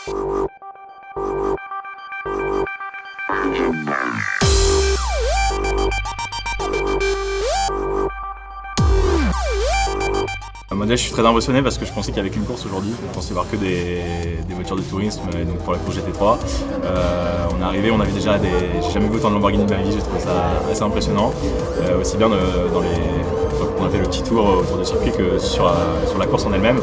Moi déjà je suis très impressionné parce que je pensais qu'il n'y avait qu'une course aujourd'hui, je pensais voir que des voitures de tourisme, et donc pour la course GT3. On est arrivé, on avait déjà j'ai jamais vu autant de Lamborghini de ma vie, j'ai trouvé ça assez impressionnant, aussi bien on a fait le petit tour autour du circuit que sur la course en elle-même.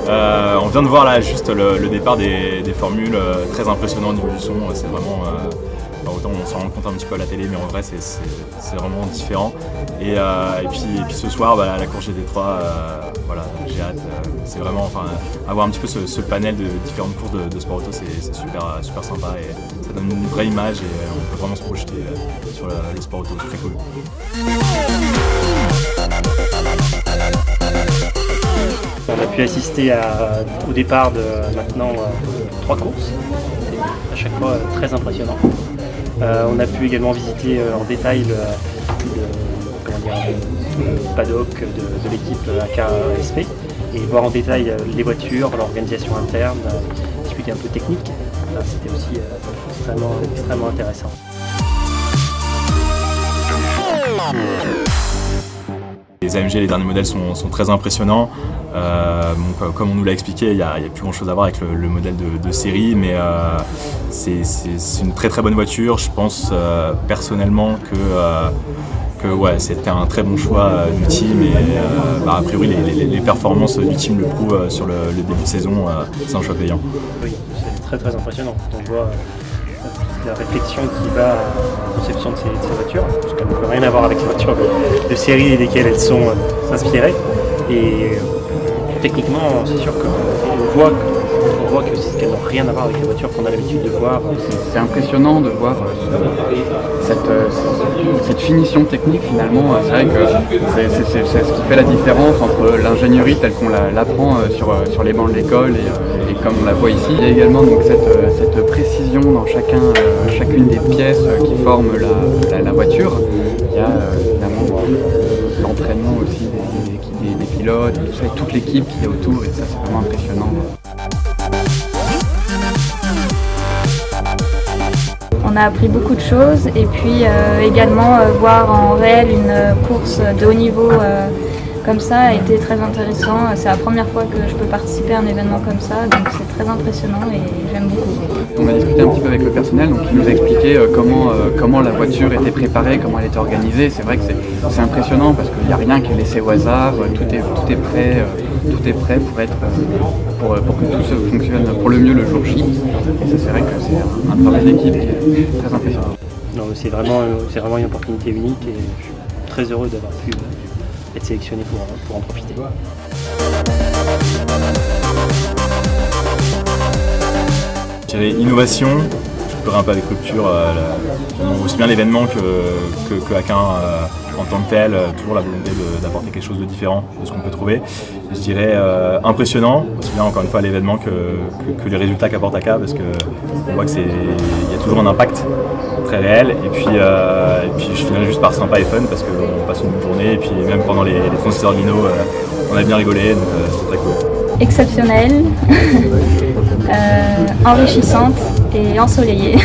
On vient de voir là juste le départ des formules, très impressionnant au niveau du son, c'est vraiment... autant on s'en rend compte un petit peu à la télé, mais en vrai c'est vraiment différent. Et puis ce soir, la course GT3, voilà, j'ai hâte. C'est vraiment, avoir un petit peu ce panel de différentes courses de sport auto, c'est super sympa et ça donne une vraie image et on peut vraiment se projeter sur le sport auto, c'est très cool. On a pu assister au départ de maintenant 3 courses, c'est à chaque fois très impressionnant. On a pu également visiter en détail le paddock de l'équipe AK-SP et voir en détail les voitures, l'organisation interne, discuter un peu technique. C'était aussi extrêmement intéressant. Les AMG, les derniers modèles sont très impressionnants. Comme on nous l'a expliqué, il n'y a plus grand chose à voir avec le modèle de série, mais c'est une très bonne voiture. Je pense personnellement que ouais, c'était un très bon choix du team et a priori les performances du team le prouvent sur le début de saison, c'est un choix payant. Oui, c'est très impressionnant. On voit la réflexion qui va à la conception de ces voitures, parce qu'elles n'ont rien à voir avec les voitures de série desquelles elles sont inspirées. Et techniquement, c'est sûr qu'on voit qu'elles n'ont rien à voir avec les voitures qu'on a l'habitude de voir. C'est impressionnant de voir cette finition technique finalement. C'est vrai que c'est ce qui fait la différence entre l'ingénierie telle qu'on l'apprend sur les bancs de l'école et comme on la voit ici. Il y a également donc, cette précision dans chacune des pièces qui forment la voiture. Il y a évidemment l'entraînement aussi des pilotes, et toute l'équipe qui est autour et ça c'est vraiment impressionnant. On a appris beaucoup de choses et puis également voir en réel une course de haut niveau comme ça a été très intéressant. C'est la première fois que je peux participer à un événement comme ça, donc c'est très impressionnant et j'aime beaucoup. On a discuté un petit peu avec le personnel, donc il nous a expliqué comment la voiture était préparée, comment elle était organisée. C'est vrai que c'est impressionnant parce qu'il n'y a rien qui est laissé au hasard, tout est prêt pour que tout se fonctionne pour le mieux le jour J. Et ça c'est vrai que c'est un travail d'équipe qui est très impressionnant. Non, c'est vraiment une opportunité unique et je suis très heureux d'avoir pu être sélectionné pour en profiter. Je dirais innovation, je pleurais un peu avec rupture, aussi bien l'événement que Aquin en tant que tel, toujours la volonté d'apporter quelque chose de différent de ce qu'on peut trouver. Je dirais impressionnant, aussi bien encore une fois l'événement que les résultats qu'apporte Aka, parce qu'on voit qu'il y a toujours un impact très réel, et puis je finirai juste par sympa et fun parce qu'on passe une bonne journée, et puis même pendant les 36 heures de lino, on a bien rigolé, donc c'est très cool. Exceptionnelle, enrichissante et ensoleillée.